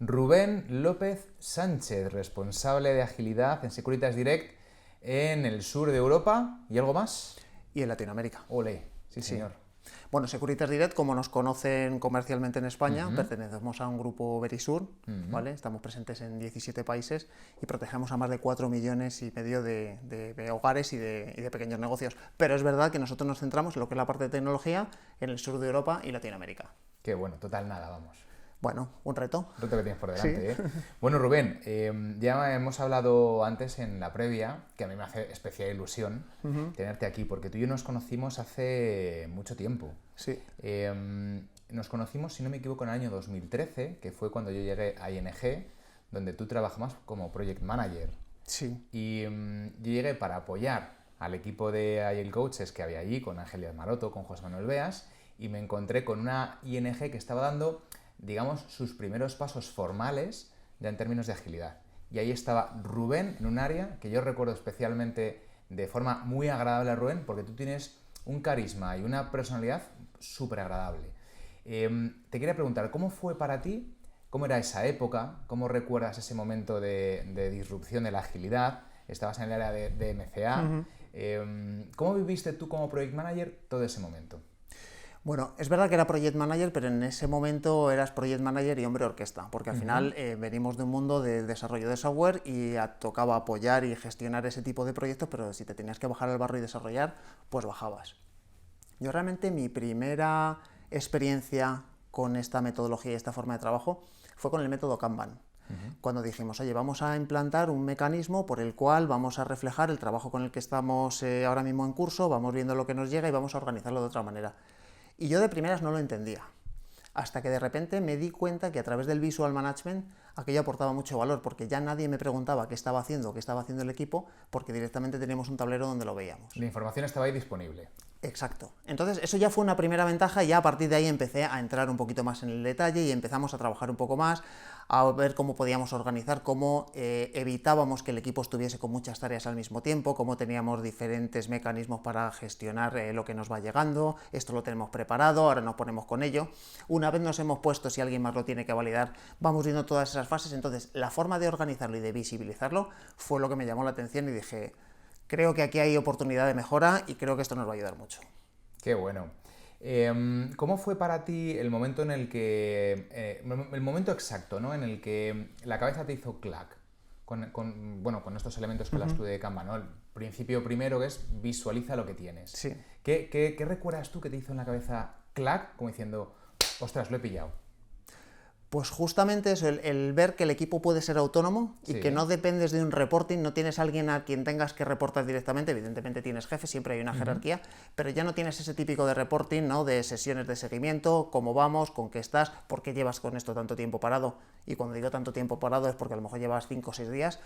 Rubén López Sánchez, responsable de agilidad en Securitas Direct en el sur de Europa. ¿Y algo más? Y en Latinoamérica. Ole, sí señor. Bueno, Securitas Direct, como nos conocen comercialmente en España, pertenecemos a un grupo Verisur, ¿vale? Estamos presentes en 17 países y protegemos a más de 4,5 millones de hogares y de pequeños negocios. Pero es verdad que nosotros nos centramos en lo que es la parte de tecnología en el sur de Europa y Latinoamérica. Qué bueno, total nada, vamos. Bueno, un reto. Un reto que tienes por delante, Sí. Bueno, Rubén, ya hemos hablado antes en la previa, que a mí me hace especial ilusión tenerte aquí, porque tú y yo nos conocimos hace mucho tiempo. Sí. Nos conocimos, si no me equivoco, en el año 2013, que fue cuando yo llegué a ING, donde tú trabajabas como Project Manager. Sí. Y yo llegué para apoyar al equipo de Agile Coaches que había allí, con Ángel Díaz Maroto, con José Manuel Beas, y me encontré con una ING que estaba dando, digamos, sus primeros pasos formales ya en términos de agilidad. Y ahí estaba Rubén en un área que yo recuerdo especialmente de forma muy agradable a Rubén, porque tú tienes un carisma y una personalidad súper agradable. Te quería preguntar, ¿cómo fue para ti? ¿Cómo era esa época? ¿Cómo recuerdas ese momento de disrupción de la agilidad? Estabas en el área de MCA. ¿Cómo viviste tú como Project Manager todo ese momento? Bueno, es verdad que era Project Manager, pero en ese momento eras Project Manager y hombre orquesta, porque al final venimos de un mundo de desarrollo de software y tocaba apoyar y gestionar ese tipo de proyectos, pero si te tenías que bajar al barro y desarrollar, pues bajabas. Yo realmente mi primera experiencia con esta metodología y esta forma de trabajo fue con el método Kanban. Cuando dijimos, oye, vamos a implantar un mecanismo por el cual vamos a reflejar el trabajo con el que estamos ahora mismo en curso, vamos viendo lo que nos llega y vamos a organizarlo de otra manera. Y yo de primeras no lo entendía, hasta que de repente me di cuenta que a través del Visual Management aquello aportaba mucho valor, porque ya nadie me preguntaba qué estaba haciendo el equipo, porque directamente teníamos un tablero donde lo veíamos. La información estaba ahí disponible. Exacto. Entonces eso ya fue una primera ventaja y ya a partir de ahí empecé a entrar un poquito más en el detalle y empezamos a trabajar un poco más, a ver cómo podíamos organizar, cómo evitábamos que el equipo estuviese con muchas tareas al mismo tiempo, cómo teníamos diferentes mecanismos para gestionar lo que nos va llegando, esto lo tenemos preparado, ahora nos ponemos con ello. Una vez nos hemos puesto, si alguien más lo tiene que validar, vamos viendo todas esas fases. Entonces la forma de organizarlo y de visibilizarlo fue lo que me llamó la atención y dije, creo que aquí hay oportunidad de mejora y creo que esto nos va a ayudar mucho. Qué bueno. ¿Cómo fue para ti el momento en el que, el momento exacto, ¿no? En el que la cabeza te hizo clac con estos elementos que hablas tú de Kanban, ¿no? El principio primero que es visualiza lo que tienes. Sí. ¿Qué recuerdas tú que te hizo en la cabeza clac, como diciendo, ostras, lo he pillado? Pues justamente eso, el ver que el equipo puede ser autónomo y que no dependes de un reporting, no tienes alguien a quien tengas que reportar directamente, evidentemente tienes jefe, siempre hay una jerarquía, pero ya no tienes ese típico de reporting, ¿no? De sesiones de seguimiento, cómo vamos, con qué estás, por qué llevas con esto tanto tiempo parado, y cuando digo tanto tiempo parado es porque a lo mejor llevas 5 o 6 días.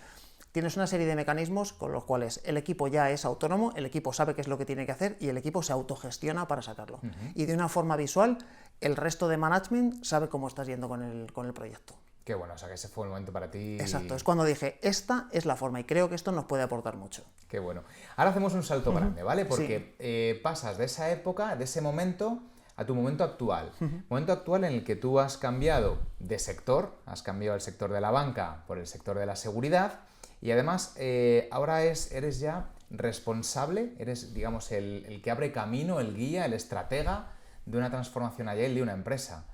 Tienes una serie de mecanismos con los cuales el equipo ya es autónomo, el equipo sabe qué es lo que tiene que hacer y el equipo se autogestiona para sacarlo. Y de una forma visual, el resto de management sabe cómo estás yendo con el proyecto. Qué bueno, o sea que ese fue el momento para ti. Exacto, es cuando dije, esta es la forma y creo que esto nos puede aportar mucho. Qué bueno. Ahora hacemos un salto grande, ¿vale? Porque pasas de esa época, de ese momento, a tu momento actual. Momento actual en el que tú has cambiado de sector, has cambiado el sector de la banca por el sector de la seguridad y además ahora eres ya responsable, eres, digamos, el que abre camino, el guía, el estratega de una transformación agile de una empresa.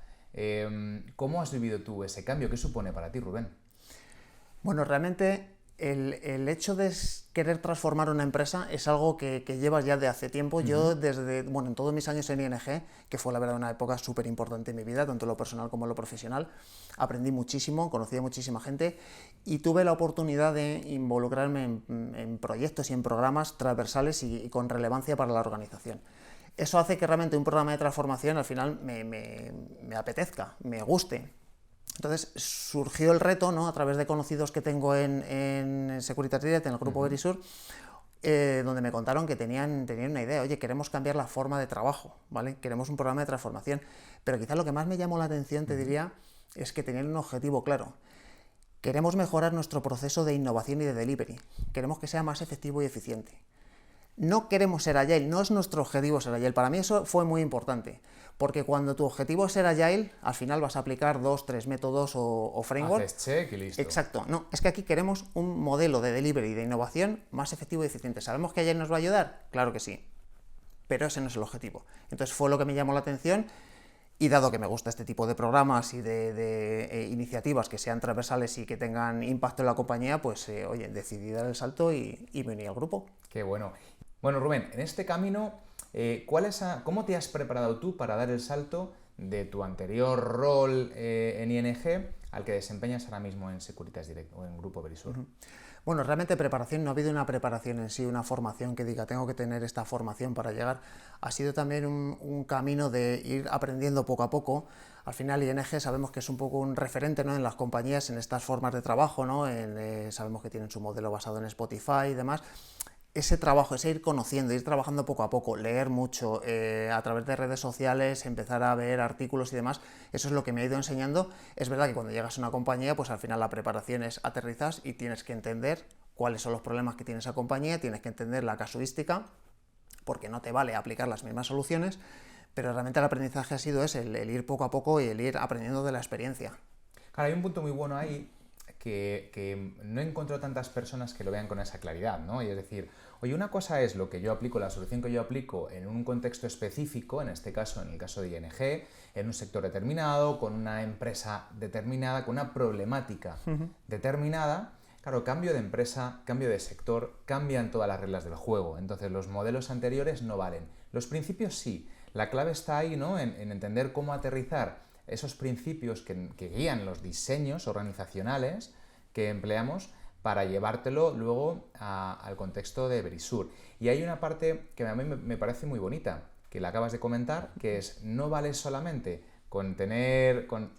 ¿Cómo has vivido tú ese cambio? ¿Qué supone para ti, Rubén? Bueno, realmente el hecho de querer transformar una empresa es algo que llevas ya de hace tiempo. Yo en todos mis años en ING, que fue la verdad una época súper importante en mi vida, tanto en lo personal como en lo profesional, aprendí muchísimo, conocí a muchísima gente y tuve la oportunidad de involucrarme en proyectos y en programas transversales y con relevancia para la organización. Eso hace que realmente un programa de transformación al final me apetezca, me guste. Entonces surgió el reto, ¿no? A través de conocidos que tengo en Securitas Direct, en el grupo Verisur, donde me contaron que tenían una idea. Oye, queremos cambiar la forma de trabajo, ¿vale? Queremos un programa de transformación. Pero quizás lo que más me llamó la atención, te diría, es que tenían un objetivo claro. Queremos mejorar nuestro proceso de innovación y de delivery. Queremos que sea más efectivo y eficiente. no queremos ser Agile, no es nuestro objetivo ser Agile. Para mí eso fue muy importante, porque cuando tu objetivo es ser Agile, al final vas a aplicar 2, 3 métodos o frameworks. Haces check y listo. Exacto, no, es que aquí queremos un modelo de delivery y de innovación más efectivo y eficiente. ¿Sabemos que Agile nos va a ayudar? Claro que sí, pero ese no es el objetivo. Entonces fue lo que me llamó la atención. Y dado que me gusta este tipo de programas y de iniciativas que sean transversales y que tengan impacto en la compañía, pues oye, decidí dar el salto y me uní al grupo. Qué bueno. Bueno, Rubén, en este camino, ¿cómo te has preparado tú para dar el salto de tu anterior rol en ING al que desempeñas ahora mismo en Securitas Direct o en Grupo Verisur? Bueno, realmente preparación, no ha habido una preparación en sí, una formación que diga tengo que tener esta formación para llegar. Ha sido también un camino de ir aprendiendo poco a poco. Al final ING sabemos que es un poco un referente, ¿no?, en las compañías, en estas formas de trabajo, ¿no? Sabemos que tienen su modelo basado en Spotify y demás. Ese trabajo, ese ir conociendo, ir trabajando poco a poco, leer mucho, a través de redes sociales, empezar a ver artículos y demás, eso es lo que me ha ido enseñando. Es verdad que cuando llegas a una compañía, pues al final la preparación es aterrizas y tienes que entender cuáles son los problemas que tiene esa compañía, tienes que entender la casuística, porque no te vale aplicar las mismas soluciones, pero realmente el aprendizaje ha sido ese, el ir poco a poco y el ir aprendiendo de la experiencia. Claro, hay un punto muy bueno ahí que no encuentro tantas personas que lo vean con esa claridad, ¿no? Y es decir, oye, una cosa es lo que yo aplico, la solución que yo aplico en un contexto específico, en este caso, en el caso de ING, en un sector determinado, con una empresa determinada, con una problemática determinada. Claro, cambio de empresa, cambio de sector, cambian todas las reglas del juego. Entonces, los modelos anteriores no valen. Los principios sí. La clave está ahí, ¿no?, en entender cómo aterrizar esos principios que guían los diseños organizacionales que empleamos para llevártelo luego al contexto de Verisur. Y hay una parte que a mí me parece muy bonita, que la acabas de comentar, que es no vale solamente con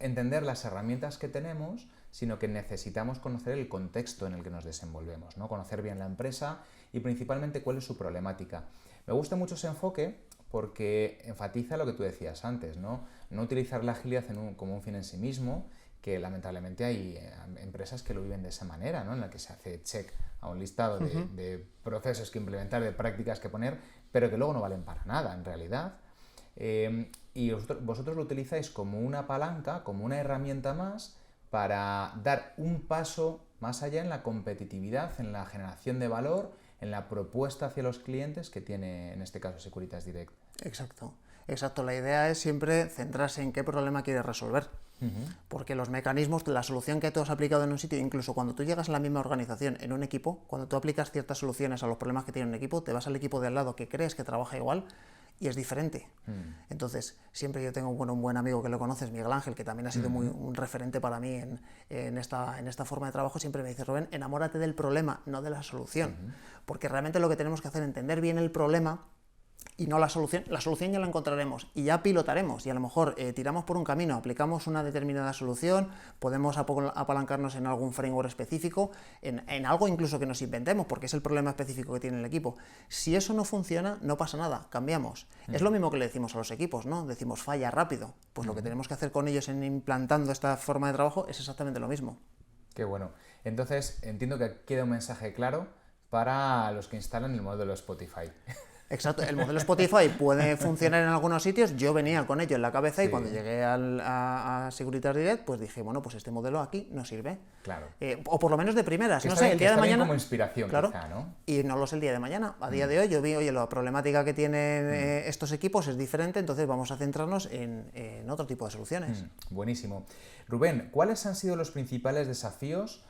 entender las herramientas que tenemos, sino que necesitamos conocer el contexto en el que nos desenvolvemos, ¿no? Conocer bien la empresa y principalmente cuál es su problemática. Me gusta mucho ese enfoque porque enfatiza lo que tú decías antes, ¿no? No utilizar la agilidad como un fin en sí mismo, que lamentablemente hay empresas que lo viven de esa manera, ¿no?, en la que se hace check a un listado de procesos que implementar, de prácticas que poner, pero que luego no valen para nada en realidad. Y vosotros lo utilizáis como una palanca, como una herramienta más para dar un paso más allá en la competitividad, en la generación de valor, en la propuesta hacia los clientes que tiene, en este caso, Securitas Direct. Exacto, exacto. La idea es siempre centrarse en qué problema quieres resolver. Porque los mecanismos, la solución que tú has aplicado en un sitio, incluso cuando tú llegas a la misma organización, en un equipo, cuando tú aplicas ciertas soluciones a los problemas que tiene un equipo, te vas al equipo de al lado que crees que trabaja igual y es diferente. Entonces, siempre yo tengo un buen amigo que lo conoces, Miguel Ángel, que también ha sido un referente para mí en esta forma de trabajo. Siempre me dice, Rubén, enamórate del problema, no de la solución. Porque realmente lo que tenemos que hacer es entender bien el problema y no la solución. La solución ya la encontraremos y ya pilotaremos y a lo mejor tiramos por un camino, aplicamos una determinada solución, podemos apalancarnos en algún framework específico, en algo incluso que nos inventemos porque es el problema específico que tiene el equipo. Si eso no funciona, no pasa nada, cambiamos. Es lo mismo que le decimos a los equipos, ¿no? Decimos falla rápido. Pues lo que tenemos que hacer con ellos en implantando esta forma de trabajo es exactamente lo mismo. Qué bueno. Entonces, entiendo que queda un mensaje claro para los que instalan el modelo Spotify. Exacto, el modelo Spotify puede funcionar en algunos sitios, yo venía con ello en la cabeza y cuando llegué a Securitas Direct, pues dije, bueno, pues este modelo aquí no sirve. Claro. O por lo menos de primeras, que no sé, el día de mañana... como inspiración, claro, quizá, ¿no? Y no lo sé el día de mañana. A día de hoy yo vi, oye, la problemática que tienen estos equipos es diferente, entonces vamos a centrarnos en otro tipo de soluciones. Buenísimo. Rubén, ¿cuáles han sido los principales desafíos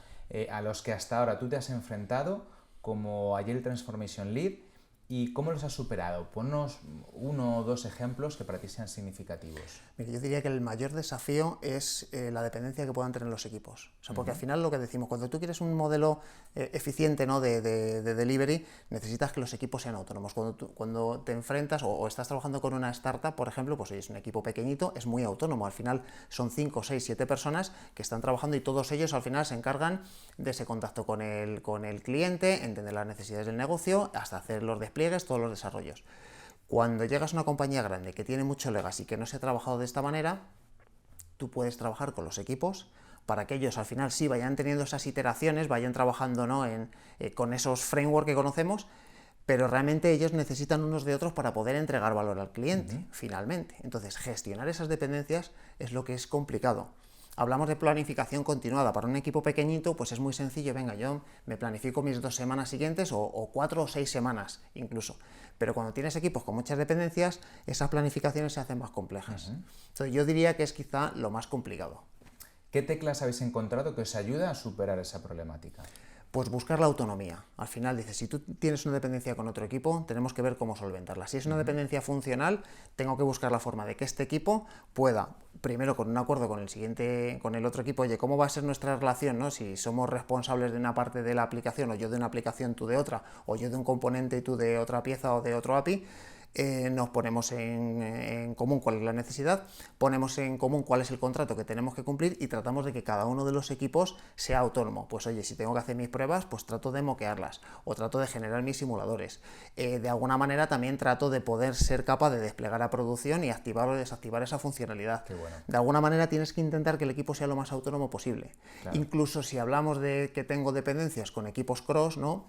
a los que hasta ahora tú te has enfrentado como Agile Transformation Lead? ¿Y cómo los has superado? Ponnos uno o dos ejemplos que para ti sean significativos. Mira, yo diría que el mayor desafío es la dependencia que puedan tener los equipos. O sea, porque al final lo que decimos, cuando tú quieres un modelo eficiente, ¿no?, de delivery, necesitas que los equipos sean autónomos. Cuando te enfrentas o estás trabajando con una startup, por ejemplo, pues es un equipo pequeñito, es muy autónomo. Al final son 5, 6, 7 personas que están trabajando y todos ellos al final se encargan de ese contacto con el cliente, entender las necesidades del negocio, hasta hacer los despliegues, todos los desarrollos. Cuando llegas a una compañía grande que tiene mucho legacy y que no se ha trabajado de esta manera, tú puedes trabajar con los equipos para que ellos al final sí vayan teniendo esas iteraciones, vayan trabajando, ¿no?, con esos frameworks que conocemos, pero realmente ellos necesitan unos de otros para poder entregar valor al cliente, finalmente. Entonces, gestionar esas dependencias es lo que es complicado. Hablamos de planificación continuada. Para un equipo pequeñito, pues es muy sencillo. Venga, yo me planifico mis 2 semanas siguientes o 4 o 6 semanas incluso. Pero cuando tienes equipos con muchas dependencias, esas planificaciones se hacen más complejas. Entonces yo diría que es quizá lo más complicado. ¿Qué teclas habéis encontrado que os ayuda a superar esa problemática? Pues buscar la autonomía. Al final dices, si tú tienes una dependencia con otro equipo, tenemos que ver cómo solventarla. Si es una dependencia funcional, tengo que buscar la forma de que este equipo pueda, primero con un acuerdo con el otro equipo, oye, ¿cómo va a ser nuestra relación, ¿no? Si somos responsables de una parte de la aplicación, o yo de una aplicación, tú de otra, o yo de un componente y tú de otra pieza o de otro API, nos ponemos en común cuál es la necesidad, ponemos en común cuál es el contrato que tenemos que cumplir y tratamos de que cada uno de los equipos sea autónomo. Pues oye, si tengo que hacer mis pruebas, pues trato de moquearlas o trato de generar mis simuladores. De alguna manera también trato de poder ser capaz de desplegar a producción y activar o desactivar esa funcionalidad. Qué bueno. De alguna manera tienes que intentar que el equipo sea lo más autónomo posible. Claro. Incluso si hablamos de que tengo dependencias con equipos cross, ¿no?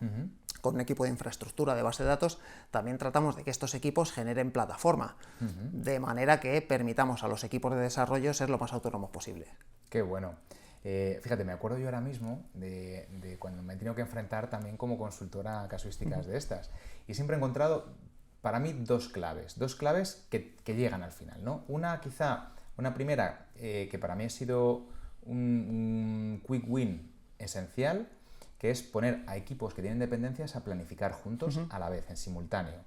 Con un equipo de infraestructura de base de datos, también tratamos de que estos equipos generen plataforma, de manera que permitamos a los equipos de desarrollo ser lo más autónomos posible. Qué bueno. Fíjate, me acuerdo yo ahora mismo de cuando me he tenido que enfrentar también como consultora a casuísticas de estas. Y siempre he encontrado, para mí, dos claves que llegan al final, ¿no? Una primera, que para mí ha sido un quick win esencial, que es poner a equipos que tienen dependencias a planificar juntos a la vez, en simultáneo.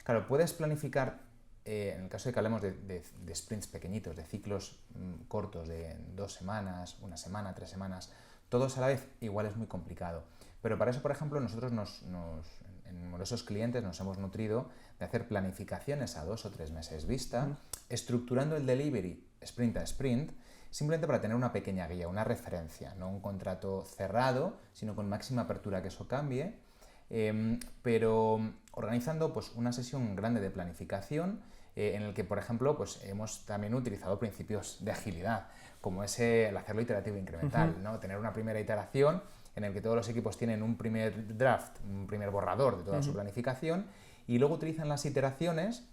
Claro, puedes planificar, en el caso de que hablemos de sprints pequeñitos, de ciclos cortos de 2 semanas, 1 semana, 3 semanas, todos a la vez, igual es muy complicado. Pero para eso, por ejemplo, nosotros en numerosos clientes nos hemos nutrido de hacer planificaciones a 2 o 3 meses vista, estructurando el delivery sprint a sprint, simplemente para tener una pequeña guía, una referencia, no un contrato cerrado, sino con máxima apertura que eso cambie, pero organizando pues, una sesión grande de planificación en el que, por ejemplo, pues, hemos también utilizado principios de agilidad, como es el hacerlo iterativo e incremental, ¿no? Tener una primera iteración en el que todos los equipos tienen un primer draft, un primer borrador de toda su planificación, y luego utilizan las iteraciones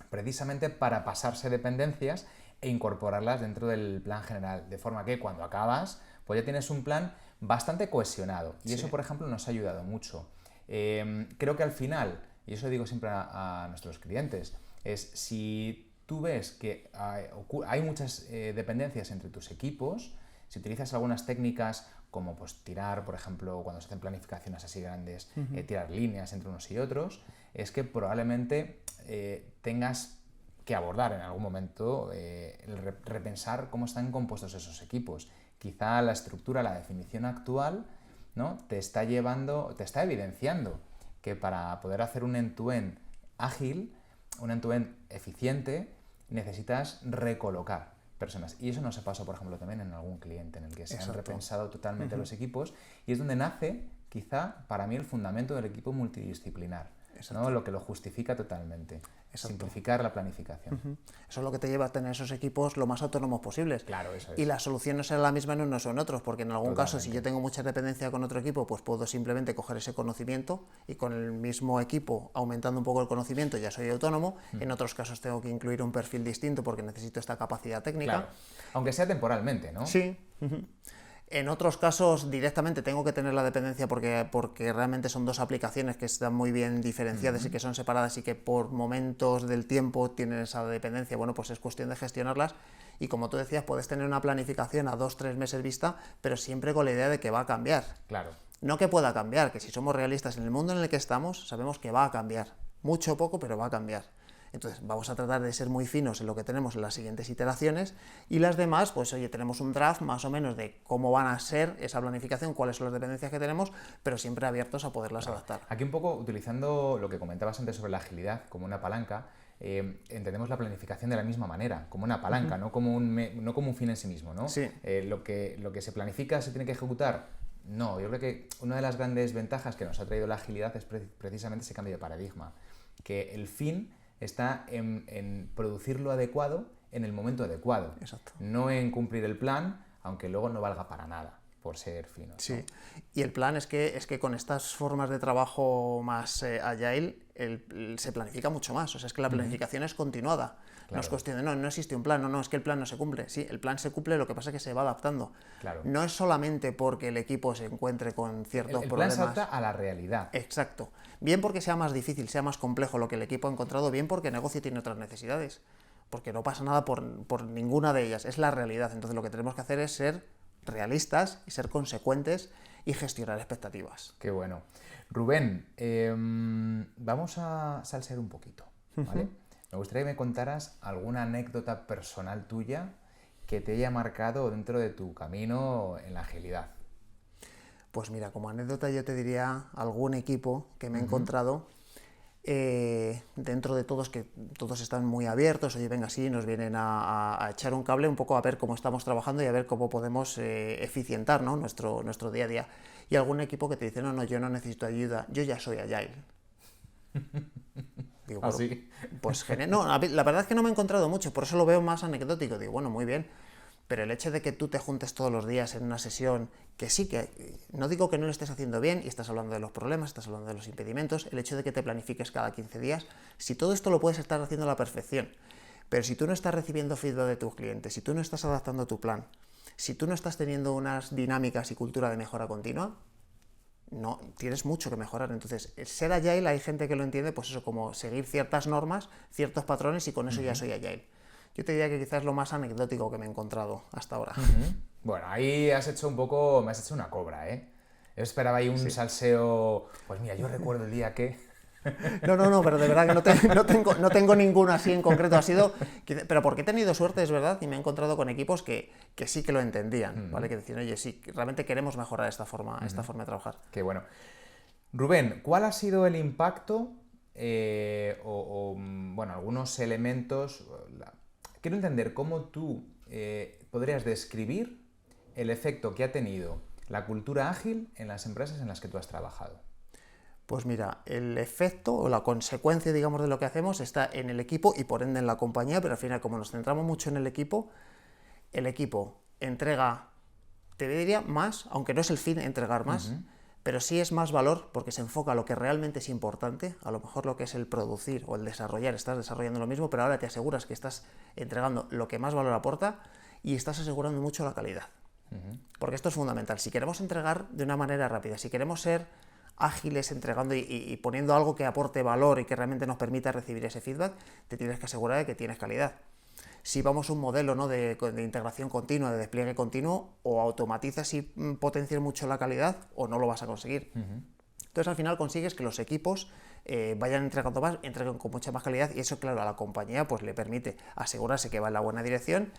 precisamente para pasarse dependencias e incorporarlas dentro del plan general, de forma que cuando acabas, pues ya tienes un plan bastante cohesionado. Y eso, por ejemplo, nos ha ayudado mucho. Creo que al final, y eso digo siempre a nuestros clientes, es si tú ves que hay muchas dependencias entre tus equipos, si utilizas algunas técnicas como pues, tirar, por ejemplo, cuando se hacen planificaciones así grandes, tirar líneas entre unos y otros, es que probablemente tengas que abordar en algún momento el repensar cómo están compuestos esos equipos. Quizá la estructura, la definición actual, ¿no? te está evidenciando que para poder hacer un end-to-end ágil, un end-to-end eficiente, necesitas recolocar personas. Y eso nos ha pasado, por ejemplo, también en algún cliente en el que se han repensado totalmente los equipos, y es donde nace, quizá, para mí, el fundamento del equipo multidisciplinar, ¿no? Lo que lo justifica totalmente. Simplificar la planificación. Eso es lo que te lleva a tener esos equipos lo más autónomos posibles. Claro, eso es. Y la solución no será la misma en unos o en otros, porque en algún caso, si yo tengo mucha dependencia con otro equipo, pues puedo simplemente coger ese conocimiento y con el mismo equipo, aumentando un poco el conocimiento, ya soy autónomo. En otros casos tengo que incluir un perfil distinto porque necesito esta capacidad técnica. Claro. Aunque sea temporalmente, ¿no? Sí. En otros casos directamente tengo que tener la dependencia porque realmente son dos aplicaciones que están muy bien diferenciadas y que son separadas y que por momentos del tiempo tienen esa dependencia. Bueno, pues es cuestión de gestionarlas y como tú decías, puedes tener una planificación a 2-3 meses vista, pero siempre con la idea de que va a cambiar. Claro. No que pueda cambiar, que si somos realistas en el mundo en el que estamos, sabemos que va a cambiar. Mucho o poco, pero va a cambiar. Entonces vamos a tratar de ser muy finos en lo que tenemos en las siguientes iteraciones y las demás, pues oye, tenemos un draft más o menos de cómo van a ser esa planificación, cuáles son las dependencias que tenemos, pero siempre abiertos a poderlas adaptar. Aquí un poco utilizando lo que comentabas antes sobre la agilidad como una palanca, entendemos la planificación de la misma manera, como una palanca, no como un fin en sí mismo, ¿no? Sí. Lo que se planifica se tiene que ejecutar. No, yo creo que una de las grandes ventajas que nos ha traído la agilidad es precisamente ese cambio de paradigma, que el fin está en producir lo adecuado en el momento adecuado. Exacto. No en cumplir el plan, aunque luego no valga para nada. por ser finos. Sí, ¿no? y el plan es que con estas formas de trabajo más agile se planifica mucho más, o sea, es que la planificación es continuada. No es Claro. cuestión de, no existe un plan, no, es que el plan no se cumple. Sí, el plan se cumple, lo que pasa es que se va adaptando. Claro. No es solamente porque el equipo se encuentre con ciertos El plan problemas. salta a la realidad. Exacto. Bien porque sea más difícil, sea más complejo lo que el equipo ha encontrado, bien porque el negocio tiene otras necesidades. Porque no pasa nada por ninguna de ellas, es la realidad. Entonces lo que tenemos que hacer es ser realistas y ser consecuentes y gestionar expectativas. Qué bueno. Rubén, vamos a salsear un poquito, ¿vale? Me gustaría que me contaras alguna anécdota personal tuya que te haya marcado dentro de tu camino en la agilidad. Pues mira, como anécdota yo te diría algún equipo que me he encontrado dentro de todos, que todos están muy abiertos, oye, venga, sí, nos vienen a echar un cable un poco a ver cómo estamos trabajando y a ver cómo podemos eficientar, ¿no? nuestro día a día. Y algún equipo que te dice, no, yo no necesito ayuda, yo ya soy agile. Digo, ¿Ah, sí? Pues genial. No, la verdad es que no me he encontrado mucho, por eso lo veo más anecdótico. Digo, bueno, muy bien. Pero el hecho de que tú te juntes todos los días en una sesión, que sí, que no digo que no lo estés haciendo bien y estás hablando de los problemas, estás hablando de los impedimentos, el hecho de que te planifiques cada 15 días, si todo esto lo puedes estar haciendo a la perfección, pero si tú no estás recibiendo feedback de tus clientes, si tú no estás adaptando tu plan, si tú no estás teniendo unas dinámicas y cultura de mejora continua, no, tienes mucho que mejorar. Entonces, el ser agile, hay gente que lo entiende, pues eso, como seguir ciertas normas, ciertos patrones y con eso ya soy agile. Yo te diría que quizás es lo más anecdótico que me he encontrado hasta ahora. Bueno, ahí me has hecho una cobra, ¿eh? Yo esperaba ahí un salseo. Pues mira, yo recuerdo el día que. No, pero de verdad que no tengo ninguno así en concreto. Ha sido, pero porque he tenido suerte, es verdad, y me he encontrado con equipos que sí que lo entendían, ¿vale? Que decían, oye, sí, realmente queremos mejorar esta forma de trabajar. Qué bueno. Rubén, ¿cuál ha sido el impacto bueno, algunos elementos? Quiero entender cómo tú podrías describir el efecto que ha tenido la cultura ágil en las empresas en las que tú has trabajado. Pues mira, el efecto o la consecuencia, digamos, de lo que hacemos está en el equipo y por ende en la compañía, pero al final, como nos centramos mucho en el equipo entrega, te diría, más, aunque no es el fin entregar más, pero sí es más valor porque se enfoca a lo que realmente es importante, a lo mejor lo que es el producir o el desarrollar, estás desarrollando lo mismo, pero ahora te aseguras que estás entregando lo que más valor aporta y estás asegurando mucho la calidad. Porque esto es fundamental. Si queremos entregar de una manera rápida, si queremos ser ágiles entregando y poniendo algo que aporte valor y que realmente nos permita recibir ese feedback, te tienes que asegurar de que tienes calidad. Si vamos a un modelo, ¿no?, de integración continua, de despliegue continuo, o automatizas y potencias mucho la calidad o no lo vas a conseguir. Entonces al final consigues que los equipos vayan entregando más, entreguen con mucha más calidad y eso, claro, a la compañía pues le permite asegurarse que va en la buena dirección,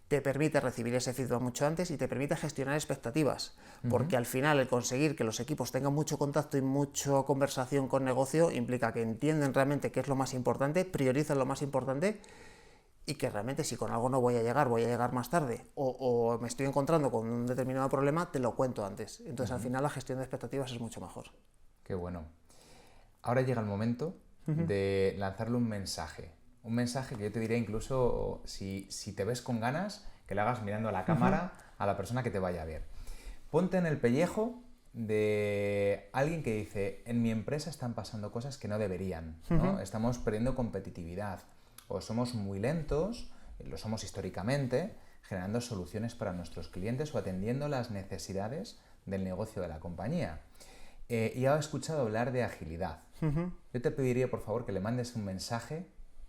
te permite recibir ese feedback mucho antes y te permite gestionar expectativas, porque al final el conseguir que los equipos tengan mucho contacto y mucha conversación con negocio implica que entienden realmente qué es lo más importante, priorizan lo más importante y que realmente si con algo no voy a llegar más tarde o me estoy encontrando con un determinado problema, te lo cuento antes. Entonces al final la gestión de expectativas es mucho mejor. Qué bueno. Ahora llega el momento de lanzarle un mensaje. Un mensaje que yo te diría incluso, si te ves con ganas, que lo hagas mirando a la cámara a la persona que te vaya a ver. Ponte en el pellejo de alguien que dice, en mi empresa están pasando cosas que no deberían, ¿no? Estamos perdiendo competitividad, o somos muy lentos, lo somos históricamente, generando soluciones para nuestros clientes o atendiendo las necesidades del negocio de la compañía. Y he escuchado hablar de agilidad. Yo te pediría, por favor, que le mandes un mensaje,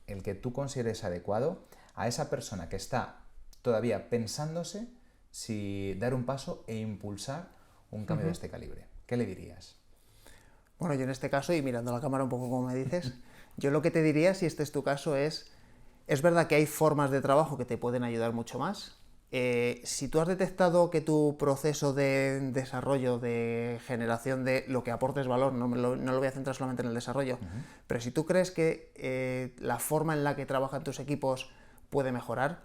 el que tú consideres adecuado, a esa persona que está todavía pensándose si dar un paso e impulsar un cambio de este calibre. ¿Qué le dirías? Bueno, yo en este caso, y mirando a la cámara un poco como me dices, yo lo que te diría, si este es tu caso, es verdad que hay formas de trabajo que te pueden ayudar mucho más. Si tú has detectado que tu proceso de desarrollo, de generación de lo que aportes valor, no lo voy a centrar solamente en el desarrollo, pero si tú crees que la forma en la que trabajan tus equipos puede mejorar,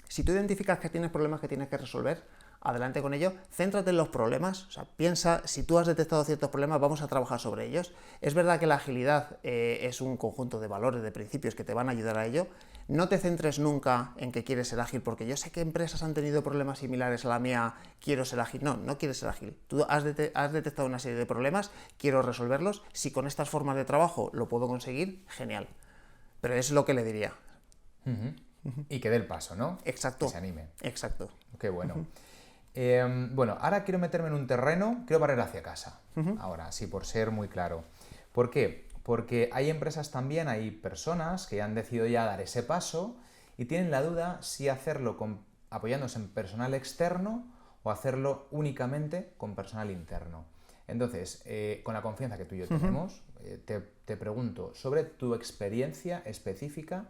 si tú identificas que tienes problemas que tienes que resolver, adelante con ello, céntrate en los problemas, o sea, piensa, si tú has detectado ciertos problemas, vamos a trabajar sobre ellos. Es verdad que la agilidad es un conjunto de valores, de principios que te van a ayudar a ello. No te centres nunca en que quieres ser ágil, porque yo sé que empresas han tenido problemas similares a la mía, quiero ser ágil. No, no quieres ser ágil. Tú has detectado una serie de problemas, quiero resolverlos. Si con estas formas de trabajo lo puedo conseguir, genial. Pero es lo que le diría. Y que dé el paso, ¿no? Exacto. Que se anime. Exacto. Qué bueno. Bueno, ahora quiero meterme en un terreno, quiero barrer hacia casa. Ahora, sí, por ser muy claro. ¿Por qué? Porque hay empresas también, hay personas que han decidido ya dar ese paso y tienen la duda si hacerlo apoyándose en personal externo o hacerlo únicamente con personal interno. Entonces, con la confianza que tú y yo tenemos, te pregunto sobre tu experiencia específica,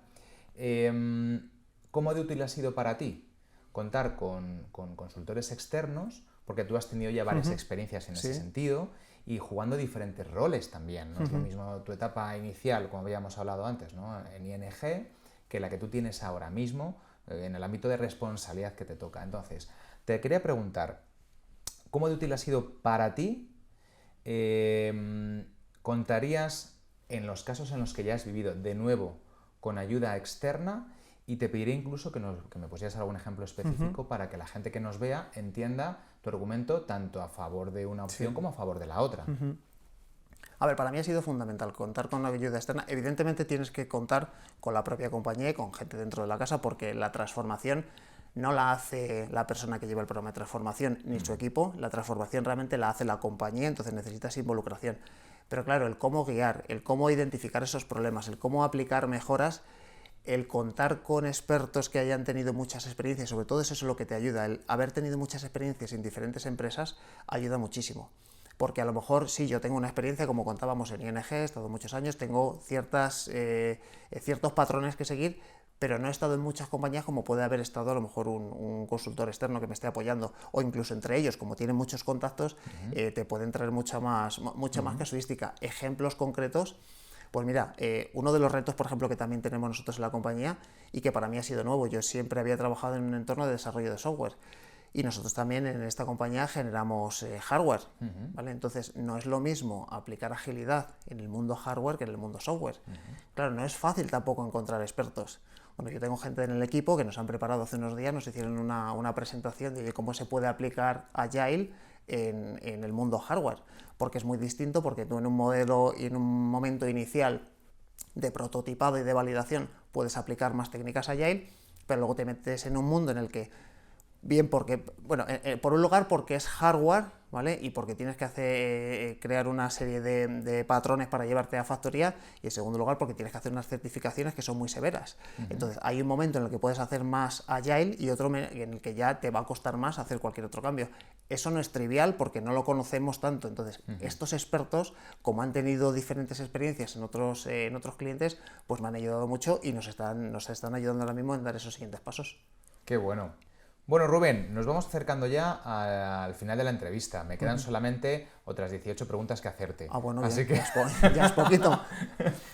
¿cómo de útil ha sido para ti contar con consultores externos, porque tú has tenido ya varias experiencias en ese sentido, y jugando diferentes roles también? No es lo mismo tu etapa inicial, como habíamos hablado antes, ¿no?, en ING, que la que tú tienes ahora mismo en el ámbito de responsabilidad que te toca. Entonces, te quería preguntar, ¿cómo de útil ha sido para ti? ¿Contarías en los casos en los que ya has vivido de nuevo con ayuda externa? Y te pediré incluso que me pusieras algún ejemplo específico para que la gente que nos vea entienda tu argumento tanto a favor de una opción como a favor de la otra. A ver, para mí ha sido fundamental contar con una ayuda externa. Evidentemente tienes que contar con la propia compañía y con gente dentro de la casa, porque la transformación no la hace la persona que lleva el programa de transformación ni su equipo, la transformación realmente la hace la compañía, entonces necesitas involucración. Pero claro, el cómo guiar, el cómo identificar esos problemas, el cómo aplicar mejoras, el contar con expertos que hayan tenido muchas experiencias, sobre todo eso es lo que te ayuda, el haber tenido muchas experiencias en diferentes empresas ayuda muchísimo. Porque a lo mejor sí, yo tengo una experiencia, como contábamos en ING, he estado muchos años, tengo ciertos patrones que seguir, pero no he estado en muchas compañías como puede haber estado a lo mejor un consultor externo que me esté apoyando, o incluso entre ellos, como tienen muchos contactos, te pueden traer mucha más casuística. Ejemplos concretos. Pues mira, uno de los retos, por ejemplo, que también tenemos nosotros en la compañía y que para mí ha sido nuevo, yo siempre había trabajado en un entorno de desarrollo de software y nosotros también en esta compañía generamos hardware, ¿vale? Entonces no es lo mismo aplicar agilidad en el mundo hardware que en el mundo software. Claro, no es fácil tampoco encontrar expertos. Bueno, yo tengo gente en el equipo que nos han preparado hace unos días, nos hicieron una presentación de cómo se puede aplicar Agile en el mundo hardware, porque es muy distinto, porque tú en un modelo y en un momento inicial de prototipado y de validación puedes aplicar más técnicas Agile, pero luego te metes en un mundo en el que, bien porque, bueno, por un lugar porque es hardware, ¿vale? Y porque tienes que crear una serie de patrones para llevarte a factoría, y en segundo lugar porque tienes que hacer unas certificaciones que son muy severas. Entonces hay un momento en el que puedes hacer más Agile y otro en el que ya te va a costar más hacer cualquier otro cambio. Eso no es trivial porque no lo conocemos tanto. Entonces estos expertos, como han tenido diferentes experiencias en otros clientes, pues me han ayudado mucho y nos están ayudando ahora mismo en dar esos siguientes pasos. Qué bueno. Bueno, Rubén, nos vamos acercando ya al final de la entrevista. Me quedan solamente otras 18 preguntas que hacerte. Ah, bueno, así ya es poquito.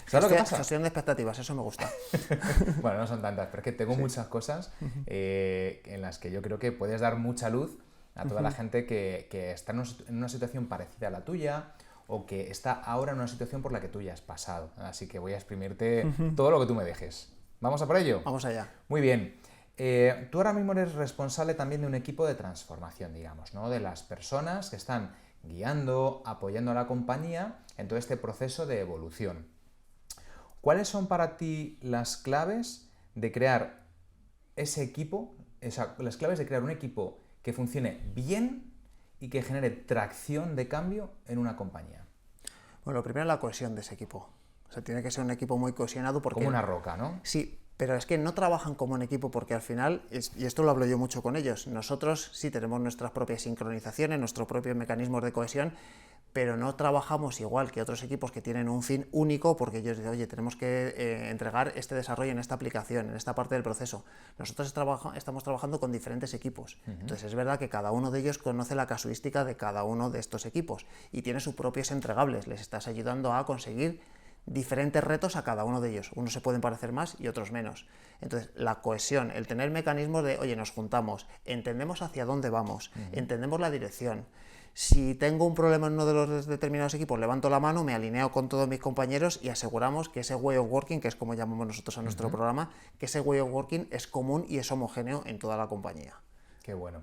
¿Sabes lo que pasa? Gestión de expectativas, eso me gusta. Bueno, no son tantas, pero es que tengo muchas cosas en las que yo creo que puedes dar mucha luz a toda la gente que está en una situación parecida a la tuya o que está ahora en una situación por la que tú ya has pasado. Así que voy a exprimirte todo lo que tú me dejes. ¿Vamos a por ello? Vamos allá. Muy bien. Tú ahora mismo eres responsable también de un equipo de transformación, digamos, ¿no? De las personas que están guiando, apoyando a la compañía en todo este proceso de evolución. ¿Cuáles son para ti las claves de crear ese equipo, las claves de crear un equipo que funcione bien y que genere tracción de cambio en una compañía? Bueno, lo primero es la cohesión de ese equipo. O sea, tiene que ser un equipo muy cohesionado porque... Como una roca, ¿no? Sí, pero es que no trabajan como un equipo porque al final, y esto lo hablo yo mucho con ellos, nosotros sí tenemos nuestras propias sincronizaciones, nuestros propios mecanismos de cohesión, pero no trabajamos igual que otros equipos que tienen un fin único porque ellos dicen, oye, tenemos que entregar este desarrollo en esta aplicación, en esta parte del proceso. Nosotros estamos trabajando con diferentes equipos. Entonces es verdad que cada uno de ellos conoce la casuística de cada uno de estos equipos y tiene sus propios entregables. Les estás ayudando a conseguir diferentes retos a cada uno de ellos. Unos se pueden parecer más y otros menos. Entonces, la cohesión, el tener mecanismos de, oye, nos juntamos, entendemos hacia dónde vamos, entendemos la dirección. Si tengo un problema en uno de los determinados equipos, levanto la mano, me alineo con todos mis compañeros y aseguramos que ese way of working, que es como llamamos nosotros a nuestro programa, que ese way of working es común y es homogéneo en toda la compañía. Qué bueno.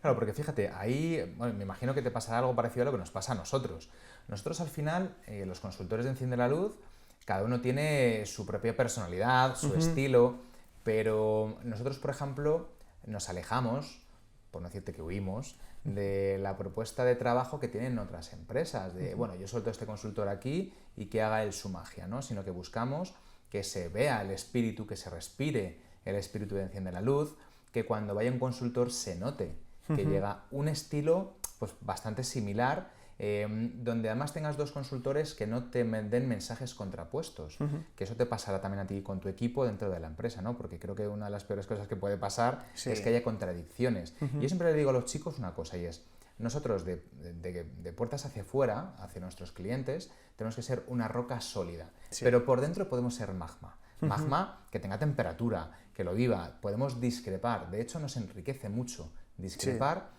Claro, porque fíjate, ahí bueno, me imagino que te pasará algo parecido a lo que nos pasa a nosotros. Nosotros al final, los consultores de Enciende la Luz, cada uno tiene su propia personalidad, su estilo, pero nosotros, por ejemplo, nos alejamos, por no decirte que huimos, de la propuesta de trabajo que tienen otras empresas, de, bueno, yo suelto a este consultor aquí y que haga él su magia, ¿no? Sino que buscamos que se vea el espíritu, que se respire el espíritu de Enciende la Luz, que cuando vaya un consultor se note que llega un estilo pues, bastante similar, donde además tengas dos consultores que no te den mensajes contrapuestos, que eso te pasará también a ti con tu equipo dentro de la empresa, ¿no? Porque creo que una de las peores cosas que puede pasar es que haya contradicciones. Y yo siempre le digo a los chicos una cosa, y es, nosotros de puertas hacia afuera, hacia nuestros clientes, tenemos que ser una roca sólida, pero por dentro podemos ser magma. Magma que tenga temperatura, que lo viva, podemos discrepar, de hecho nos enriquece mucho discrepar,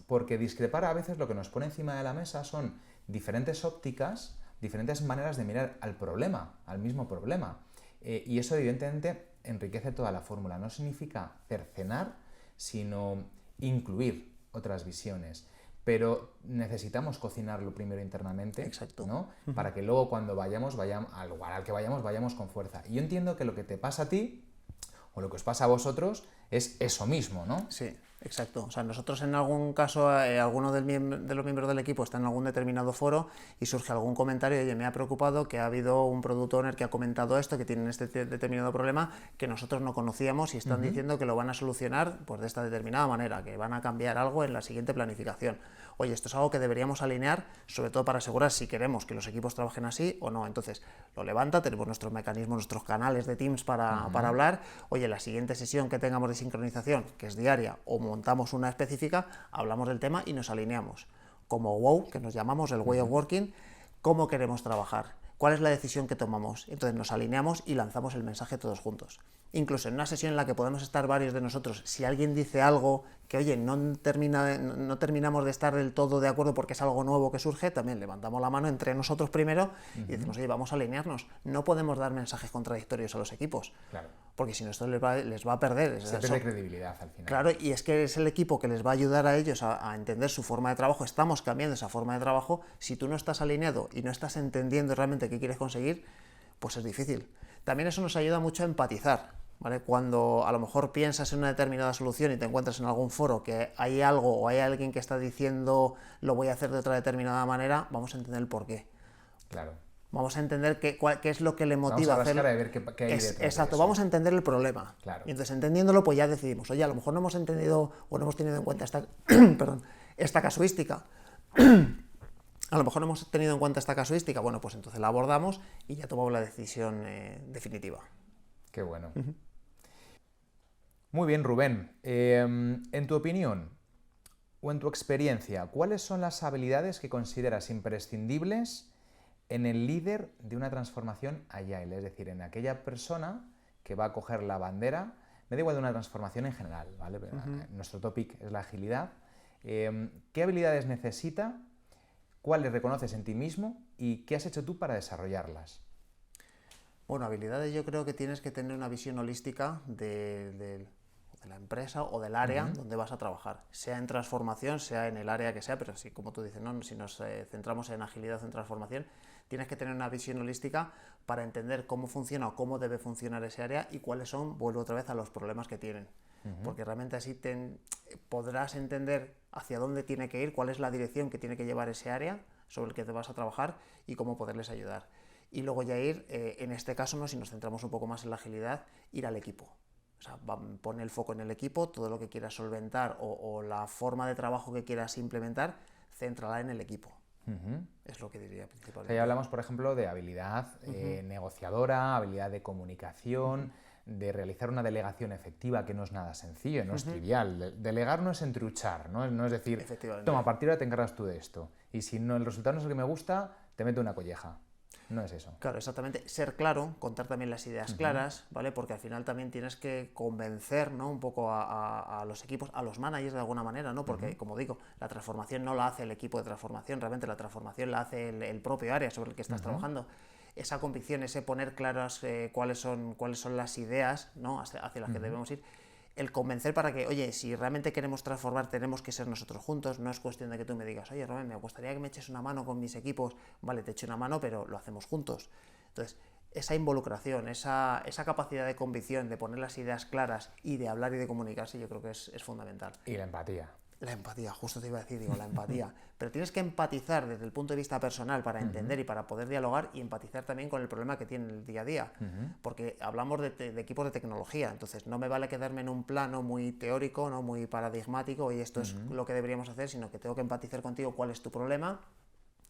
porque discrepar a veces lo que nos pone encima de la mesa son diferentes ópticas, diferentes maneras de mirar al problema, al mismo problema, y eso evidentemente enriquece toda la fórmula. No significa cercenar, sino incluir otras visiones. Pero necesitamos cocinarlo primero internamente, ¿no? Para que luego cuando vayamos al lugar al que vayamos con fuerza. Y yo entiendo que lo que te pasa a ti, o lo que os pasa a vosotros, es eso mismo, ¿no? Sí, exacto. O sea, nosotros en algún caso, alguno de los miembros del equipo está en algún determinado foro y surge algún comentario, oye, me ha preocupado que ha habido un product owner que ha comentado esto, que tienen este determinado problema que nosotros no conocíamos y están diciendo que lo van a solucionar pues, de esta determinada manera, que van a cambiar algo en la siguiente planificación. Oye, esto es algo que deberíamos alinear, sobre todo para asegurar si queremos que los equipos trabajen así o no. Entonces, lo levanta, tenemos nuestros mecanismos, nuestros canales de Teams para hablar. Oye, la siguiente sesión que tengamos de sincronización, que es diaria, o montamos una específica, hablamos del tema y nos alineamos. Como WOW, que nos llamamos el Way of Working, ¿cómo queremos trabajar? ¿Cuál es la decisión que tomamos? Entonces nos alineamos y lanzamos el mensaje todos juntos. Incluso en una sesión en la que podemos estar varios de nosotros, si alguien dice algo que, oye, no terminamos de estar del todo de acuerdo porque es algo nuevo que surge, también levantamos la mano entre nosotros primero y decimos, oye, vamos a alinearnos. No podemos dar mensajes contradictorios a los equipos, porque si no esto les va a perder. Se pierde credibilidad al final. Claro, y es que es el equipo que les va a ayudar a ellos a entender su forma de trabajo. Estamos cambiando esa forma de trabajo. Si tú no estás alineado y no estás entendiendo realmente qué quieres conseguir, pues es difícil. También eso nos ayuda mucho a empatizar, ¿vale? Cuando a lo mejor piensas en una determinada solución y te encuentras en algún foro que hay algo o hay alguien que está diciendo lo voy a hacer de otra determinada manera, vamos a entender el porqué. Claro. Vamos a entender qué es lo que le motiva a hacer. A ver qué hay detrás exacto, de eso. Vamos a entender el problema. Claro. Y entonces entendiéndolo, pues ya decidimos, oye, a lo mejor no hemos entendido o no hemos tenido en cuenta esta casuística. A lo mejor no hemos tenido en cuenta esta casuística, bueno, pues entonces la abordamos y ya tomamos la decisión definitiva. Qué bueno. Muy bien, Rubén. En tu opinión o en tu experiencia, ¿cuáles son las habilidades que consideras imprescindibles en el líder de una transformación agile? Es decir, en aquella persona que va a coger la bandera, me da igual de una transformación en general, ¿vale? Nuestro topic es la agilidad. ¿Qué habilidades necesita? ¿Cuáles reconoces en ti mismo y qué has hecho tú para desarrollarlas? Bueno, habilidades yo creo que tienes que tener una visión holística de la empresa o del área donde vas a trabajar, sea en transformación, sea en el área que sea, pero sí, como tú dices, ¿no? Si nos centramos en agilidad o en transformación, tienes que tener una visión holística para entender cómo funciona o cómo debe funcionar ese área y cuáles son, vuelvo otra vez a los problemas que tienen. Porque realmente así podrás entender hacia dónde tiene que ir, cuál es la dirección que tiene que llevar ese área sobre el que te vas a trabajar y cómo poderles ayudar. Y luego ya ir, en este caso, ¿no? Si nos centramos un poco más en la agilidad, ir al equipo. O sea, pone el foco en el equipo, todo lo que quieras solventar o la forma de trabajo que quieras implementar, céntrala en el equipo. Es lo que diría principalmente. O sea, ya hablamos, por ejemplo, de habilidad negociadora, habilidad de comunicación, de realizar una delegación efectiva, que no es nada sencillo, no es trivial. Delegar no es entruchar, no es decir, toma, a partir de ahora te encargas tú de esto. Y si no, el resultado no es el que me gusta, te meto una colleja. no es eso. Claro, exactamente. Ser claro, contar también las ideas claras, ¿vale? Porque al final también tienes que convencer, ¿no? Un poco a los equipos, a los managers de alguna manera, ¿no? Porque, como digo, la transformación no la hace el equipo de transformación, realmente la transformación la hace el propio área sobre el que estás trabajando. Esa convicción, ese poner claras cuáles son las ideas, ¿no? hacia las que debemos ir. El convencer para que, oye, si realmente queremos transformar, tenemos que ser nosotros juntos, no es cuestión de que tú me digas, oye, Rubén, me gustaría que me eches una mano con mis equipos, vale, te echo una mano, pero lo hacemos juntos. Entonces, esa involucración, esa capacidad de convicción, de poner las ideas claras y de hablar y de comunicarse, yo creo que es fundamental. Y la empatía. La empatía, justo te iba a decir, digo, la empatía. Pero tienes que empatizar desde el punto de vista personal para entender y para poder dialogar y empatizar también con el problema que tiene el día a día. Porque hablamos de equipos de tecnología, entonces no me vale quedarme en un plano muy teórico, no muy paradigmático y esto es lo que deberíamos hacer, sino que tengo que empatizar contigo cuál es tu problema.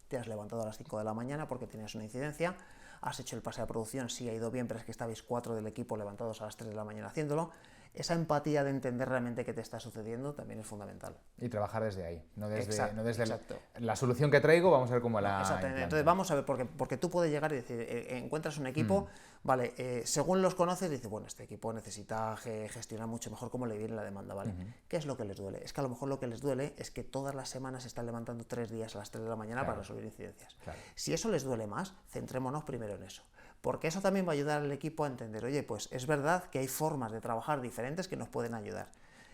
Te has levantado a las 5 de la mañana porque tenías una incidencia, has hecho el pase a producción, sí ha ido bien, pero es que estabais 4 del equipo levantados a las 3 de la mañana haciéndolo. Esa empatía de entender realmente qué te está sucediendo también es fundamental. Y trabajar desde ahí, no desde exacto. La solución que traigo, vamos a ver cómo la Exactamente. Entonces vamos a ver, porque tú puedes llegar y decir, encuentras un equipo, vale, según los conoces, dices, bueno, este equipo necesita gestionar mucho mejor cómo le viene la demanda, ¿vale? ¿Qué es lo que les duele? Es que a lo mejor lo que les duele es que todas las semanas se están levantando 3 días a las 3 de la mañana para resolver incidencias. Si eso les duele más, centrémonos primero en eso. Porque eso también va a ayudar al equipo a entender, oye, pues es verdad que hay formas de trabajar diferentes que nos pueden ayudar.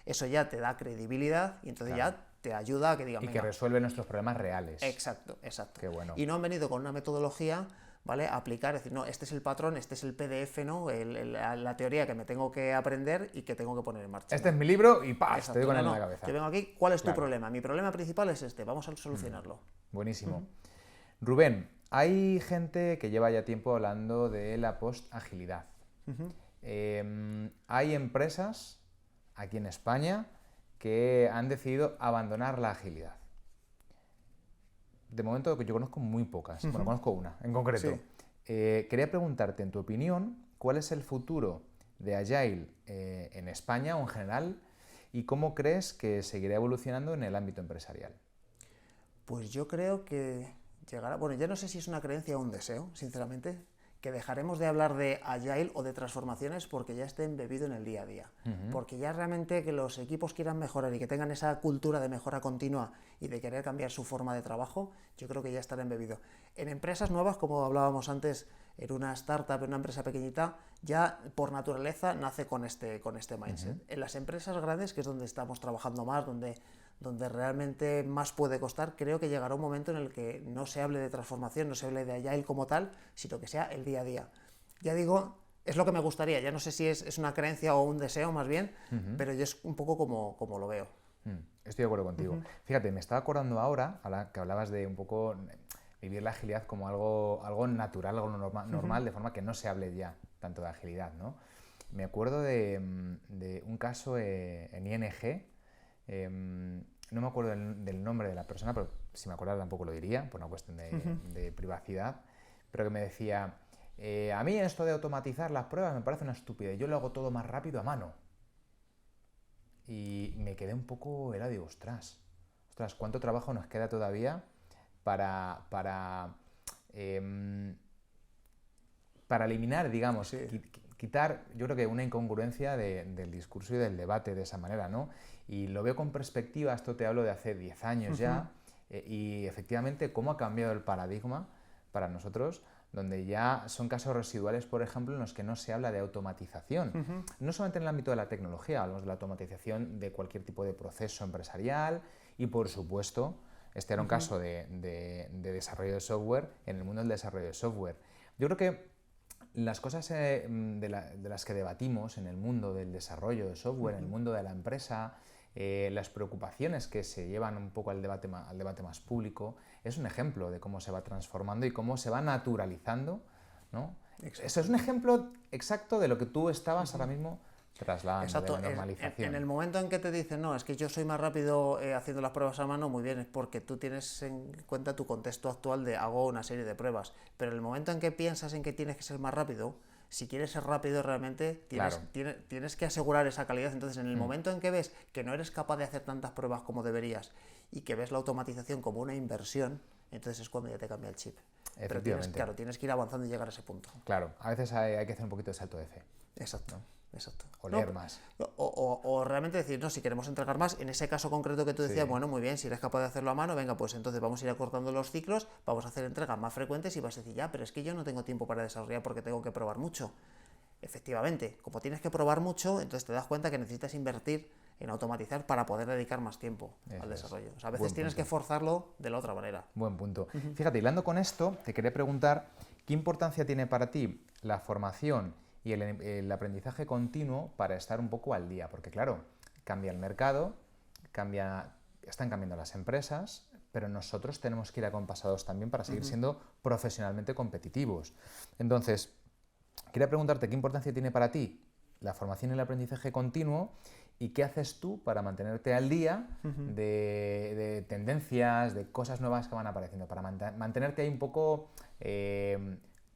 Eso ya te da credibilidad y entonces ya te ayuda a que digan, y que resuelve nuestros problemas reales. Exacto. Qué bueno. Y no han venido con una metodología, ¿vale? A aplicar, decir, no, este es el patrón, este es el PDF, ¿no? La teoría que me tengo que aprender y que tengo que poner en marcha. Este es mi libro y ¡paz! Te digo en la cabeza. Yo vengo aquí, ¿cuál es tu problema? Mi problema principal es este, vamos a solucionarlo. Buenísimo. Rubén, hay gente que lleva ya tiempo hablando de la post-agilidad. Hay empresas aquí en España que han decidido abandonar la agilidad. De momento yo conozco muy pocas, bueno, conozco una en concreto. Sí. Quería preguntarte, en tu opinión, ¿cuál es el futuro de Agile en España o en general y cómo crees que seguirá evolucionando en el ámbito empresarial? Pues yo creo que llegará, bueno, ya no sé si es una creencia o un deseo, sinceramente, que dejaremos de hablar de Agile o de transformaciones porque ya esté embebido en el día a día. Porque ya realmente que los equipos quieran mejorar y que tengan esa cultura de mejora continua y de querer cambiar su forma de trabajo, yo creo que ya estará embebido. En empresas nuevas, como hablábamos antes, en una startup, en una empresa pequeñita, ya por naturaleza nace con este mindset. En las empresas grandes, que es donde estamos trabajando más, donde realmente más puede costar, creo que llegará un momento en el que no se hable de transformación, no se hable de Agile como tal, sino que sea el día a día. Ya digo, es lo que me gustaría, ya no sé si es una creencia o un deseo más bien, pero yo es un poco como lo veo. Estoy de acuerdo contigo. Fíjate, me estaba acordando ahora que hablabas de un poco vivir la agilidad como algo natural, algo normal, de forma que no se hable ya tanto de agilidad, ¿no? Me acuerdo de un caso en ING. No me acuerdo del nombre de la persona, pero si me acordara tampoco lo diría, por una cuestión de privacidad, pero que me decía, a mí esto de automatizar las pruebas me parece una estupidez, yo lo hago todo más rápido a mano. Y me quedé un poco helado y digo, ostras, ¿cuánto trabajo nos queda todavía para eliminar, digamos, quitar, yo creo que una incongruencia del discurso y del debate de esa manera, ¿no? Y lo veo con perspectiva, esto te hablo de hace 10 años ya, y efectivamente cómo ha cambiado el paradigma para nosotros, donde ya son casos residuales, por ejemplo, en los que no se habla de automatización. No solamente en el ámbito de la tecnología, hablamos de la automatización de cualquier tipo de proceso empresarial y, por supuesto, este era un caso de desarrollo de software en el mundo del desarrollo de software. Yo creo que las cosas de las que debatimos en el mundo del desarrollo de software, en el mundo de la empresa, las preocupaciones que se llevan un poco al debate más público, es un ejemplo de cómo se va transformando y cómo se va naturalizando, ¿no? Eso es un ejemplo exacto de lo que tú estabas ahora mismo trasladando, Exacto. de la normalización. En el momento en que te dicen, no, es que yo soy más rápido haciendo las pruebas a mano, muy bien, es porque tú tienes en cuenta tu contexto actual de hago una serie de pruebas, pero en el momento en que piensas en que tienes que ser más rápido, si quieres ser rápido realmente tienes que asegurar esa calidad. Entonces, en el momento en que ves que no eres capaz de hacer tantas pruebas como deberías y que ves la automatización como una inversión, entonces es cuando ya te cambia el chip. Pero tienes que ir avanzando y llegar a ese punto. Claro, a veces hay que hacer un poquito de salto de fe. Exacto. Exacto. O leer más. O realmente decir, no, si queremos entregar más, en ese caso concreto que tú decías, bueno, muy bien, si eres capaz de hacerlo a mano, venga, pues entonces vamos a ir acortando los ciclos, vamos a hacer entregas más frecuentes y vas a decir, ya, pero es que yo no tengo tiempo para desarrollar porque tengo que probar mucho. Efectivamente, como tienes que probar mucho, entonces te das cuenta que necesitas invertir en automatizar para poder dedicar más tiempo al desarrollo. O sea, a veces tienes que forzarlo de la otra manera. Buen punto. Fíjate, hilando con esto, te quería preguntar, ¿qué importancia tiene para ti la formación y el aprendizaje continuo para estar un poco al día? Porque claro, cambia el mercado, están cambiando las empresas, pero nosotros tenemos que ir acompasados también para seguir siendo profesionalmente competitivos. Entonces, quería preguntarte, ¿qué importancia tiene para ti la formación y el aprendizaje continuo y qué haces tú para mantenerte al día de tendencias, de cosas nuevas que van apareciendo, para mantenerte ahí un poco,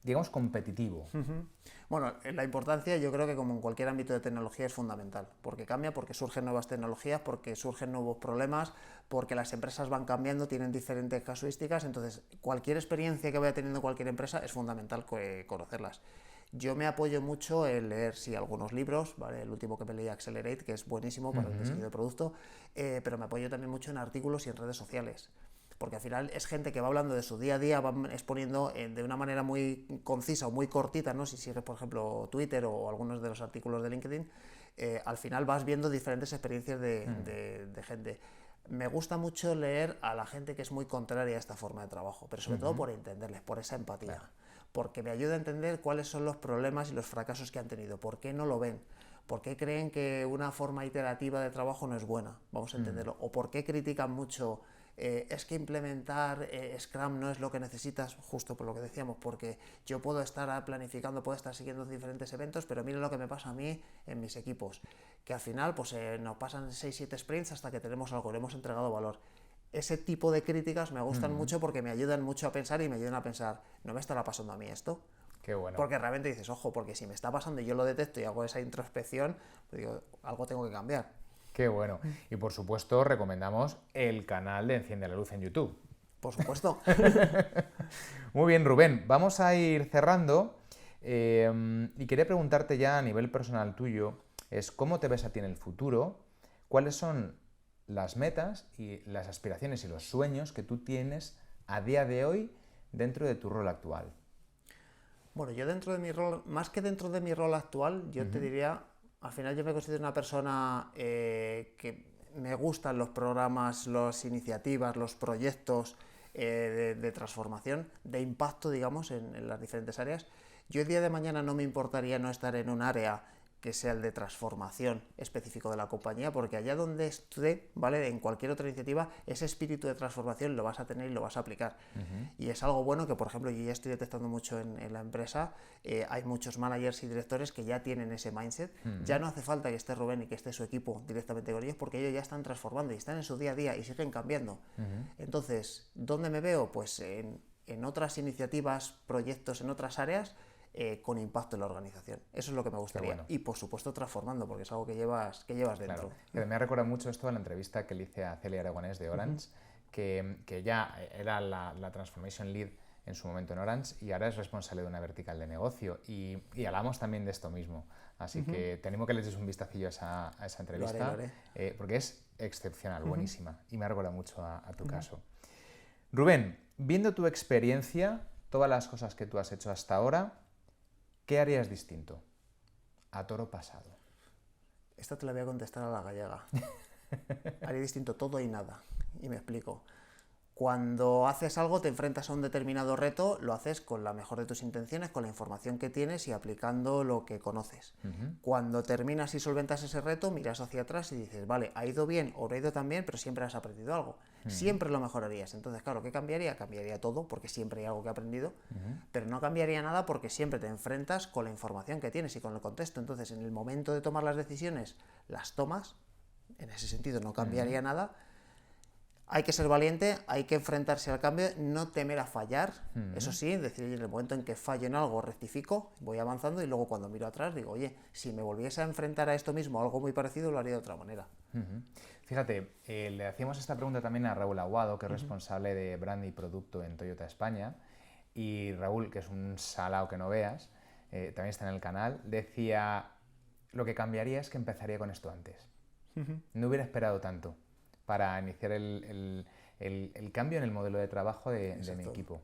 digamos, competitivo? Bueno, la importancia yo creo que como en cualquier ámbito de tecnología es fundamental, porque cambia, porque surgen nuevas tecnologías, porque surgen nuevos problemas, porque las empresas van cambiando, tienen diferentes casuísticas, entonces cualquier experiencia que vaya teniendo cualquier empresa es fundamental conocerlas. Yo me apoyo mucho en leer, sí, algunos libros, ¿vale? El último que me leí, Accelerate, que es buenísimo para el diseño de producto, pero me apoyo también mucho en artículos y en redes sociales. Porque al final es gente que va hablando de su día a día, va exponiendo de una manera muy concisa o muy cortita, ¿no? Si sigues, por ejemplo, Twitter o algunos de los artículos de LinkedIn, al final vas viendo diferentes experiencias de gente. Me gusta mucho leer a la gente que es muy contraria a esta forma de trabajo, pero sobre todo por entenderles, por esa empatía. Claro. Porque me ayuda a entender cuáles son los problemas y los fracasos que han tenido, por qué no lo ven, por qué creen que una forma iterativa de trabajo no es buena, vamos a entenderlo, o por qué critican mucho. Es que implementar Scrum no es lo que necesitas, justo por lo que decíamos, porque yo puedo estar planificando, puedo estar siguiendo diferentes eventos, pero mira lo que me pasa a mí en mis equipos, que al final pues nos pasan 6-7 sprints hasta que tenemos algo, le hemos entregado valor. Ese tipo de críticas me gustan mucho porque me ayudan mucho a pensar y me ayudan a pensar, ¿no me estará pasando a mí esto? Qué bueno. Porque realmente dices, ojo, porque si me está pasando y yo lo detecto y hago esa introspección, pues digo, algo tengo que cambiar. Qué bueno. Y por supuesto recomendamos el canal de Enciende la Luz en YouTube. Por supuesto. Muy bien, Rubén. Vamos a ir cerrando y quería preguntarte ya a nivel personal tuyo, es ¿cómo te ves a ti en el futuro? ¿Cuáles son las metas y las aspiraciones y los sueños que tú tienes a día de hoy dentro de tu rol actual? Bueno, yo dentro de mi rol, más que dentro de mi rol actual, yo te diría, al final yo me considero una persona que me gustan los programas, las iniciativas, los proyectos de transformación, de impacto, digamos, en las diferentes áreas. Yo el día de mañana no me importaría no estar en un área que sea el de transformación específico de la compañía, porque allá donde esté, ¿vale? En cualquier otra iniciativa, ese espíritu de transformación lo vas a tener y lo vas a aplicar. Y es algo bueno que, por ejemplo, yo ya estoy detectando mucho en la empresa, hay muchos managers y directores que ya tienen ese mindset, ya no hace falta que esté Rubén y que esté su equipo directamente con ellos, porque ellos ya están transformando y están en su día a día y siguen cambiando. Entonces, ¿dónde me veo? Pues en otras iniciativas, proyectos, en otras áreas, con impacto en la organización. Eso es lo que me gustaría. Bueno. Y por supuesto transformando, porque es algo que llevas dentro. Claro. Me ha recordado mucho esto a la entrevista que le hice a Celia Aragonés de Orange, que ya era la Transformation Lead en su momento en Orange y ahora es responsable de una vertical de negocio y hablamos también de esto mismo. Así que te animo que le eches un vistacillo a esa entrevista, lo haré. Porque es excepcional, buenísima y me ha recordado mucho a tu caso. Rubén, viendo tu experiencia, todas las cosas que tú has hecho hasta ahora, ¿qué harías distinto? A toro pasado. Esta te la voy a contestar a la gallega. Haría distinto todo y nada. Y me explico. Cuando haces algo, te enfrentas a un determinado reto, lo haces con la mejor de tus intenciones, con la información que tienes y aplicando lo que conoces. Cuando terminas y solventas ese reto, miras hacia atrás y dices, vale, ha ido bien o no ha ido tan bien, pero siempre has aprendido algo. Siempre lo mejorarías. Entonces, claro, ¿qué cambiaría? Cambiaría todo, porque siempre hay algo que he aprendido, pero no cambiaría nada porque siempre te enfrentas con la información que tienes y con el contexto. Entonces, en el momento de tomar las decisiones, las tomas. En ese sentido, no cambiaría nada. Hay que ser valiente, hay que enfrentarse al cambio, no temer a fallar, eso sí, decir, en el momento en que fallo en algo, rectifico, voy avanzando y luego cuando miro atrás digo, oye, si me volviese a enfrentar a esto mismo, algo muy parecido, lo haría de otra manera. Fíjate, le hacíamos esta pregunta también a Raúl Aguado, que es responsable de brand y producto en Toyota España, Y Raúl, que es un salao que no veas, también está en el canal, decía, lo que cambiaría es que empezaría con esto antes. No hubiera esperado tanto para iniciar el cambio en el modelo de trabajo de mi equipo.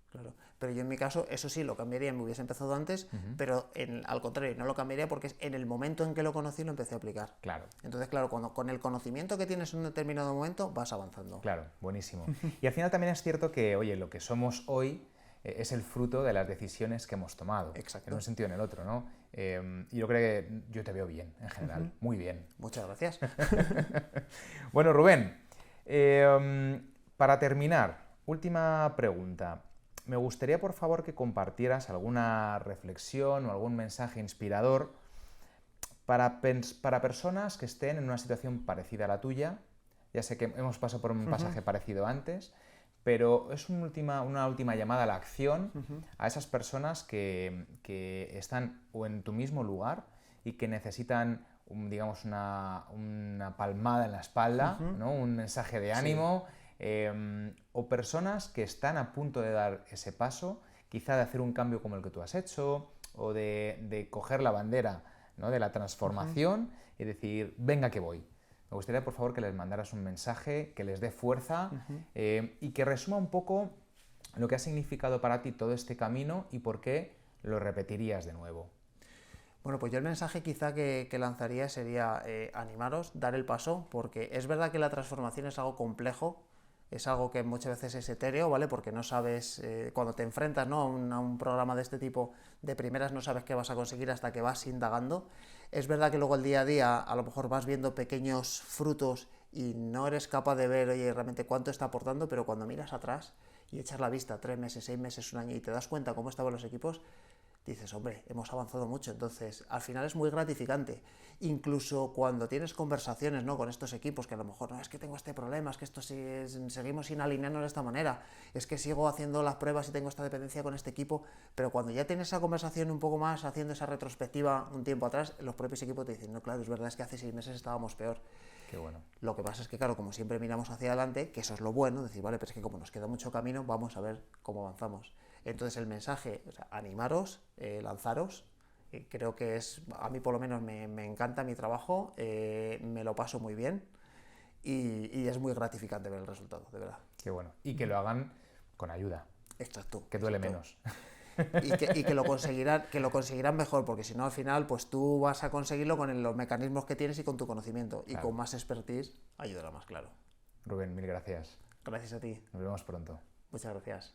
Claro, pero yo en mi caso, eso sí, lo cambiaría, me hubiese empezado antes, pero al contrario, no lo cambiaría porque es en el momento en que lo conocí lo empecé a aplicar. Claro. Entonces, claro, cuando con el conocimiento que tienes en un determinado momento, vas avanzando. Claro, buenísimo. Y al final también es cierto que, oye, lo que somos hoy es el fruto de las decisiones que hemos tomado. Exacto. En un sentido o en el otro, ¿no? Y yo creo que yo te veo bien, en general, muy bien. Muchas gracias. Bueno, Rubén, para terminar, última pregunta. Me gustaría, por favor, que compartieras alguna reflexión o algún mensaje inspirador para personas que estén en una situación parecida a la tuya. Ya sé que hemos pasado por un pasaje parecido antes, pero es una última llamada a la acción a esas personas que están o en tu mismo lugar y que necesitan, digamos, una palmada en la espalda, ¿no? Un mensaje de ánimo. Sí. O personas que están a punto de dar ese paso, quizá de hacer un cambio como el que tú has hecho, o de coger la bandera, ¿no? De la transformación y decir, venga que voy. Me gustaría, por favor, que les mandaras un mensaje que les dé fuerza y que resuma un poco lo que ha significado para ti todo este camino y por qué lo repetirías de nuevo. Bueno, pues yo el mensaje quizá que lanzaría sería animaros, dar el paso, porque es verdad que la transformación es algo complejo, es algo que muchas veces es etéreo, ¿vale? Porque no sabes, cuando te enfrentas, ¿no? a un programa de este tipo, de primeras no sabes qué vas a conseguir hasta que vas indagando. Es verdad que luego el día a día a lo mejor vas viendo pequeños frutos y no eres capaz de ver, oye, realmente cuánto está aportando, pero cuando miras atrás y echas la vista 3 meses, 6 meses, un año y te das cuenta cómo estaban los equipos, dices, hombre, hemos avanzado mucho. Entonces, al final es muy gratificante. Incluso cuando tienes conversaciones, ¿no? con estos equipos, que a lo mejor, no, es que tengo este problema, es que seguimos sin alinearnos de esta manera, es que sigo haciendo las pruebas y tengo esta dependencia con este equipo, pero cuando ya tienes esa conversación un poco más, haciendo esa retrospectiva un tiempo atrás, los propios equipos te dicen, no, claro, es verdad, es que hace 6 meses estábamos peor. Qué bueno. Lo que pasa es que, claro, como siempre miramos hacia adelante, que eso es lo bueno, decir, vale, pero es que como nos queda mucho camino, vamos a ver cómo avanzamos. Entonces el mensaje, o sea, animaros, lanzaros, creo que es, a mí por lo menos me encanta mi trabajo, me lo paso muy bien y es muy gratificante ver el resultado, de verdad. Qué bueno. Y que lo hagan con ayuda. Exacto. Que duele menos. Y que lo conseguirán mejor, porque si no al final pues tú vas a conseguirlo con los mecanismos que tienes y con tu conocimiento, claro. Y con más expertise ayudará más, claro. Rubén, mil gracias. Gracias a ti. Nos vemos pronto. Muchas gracias.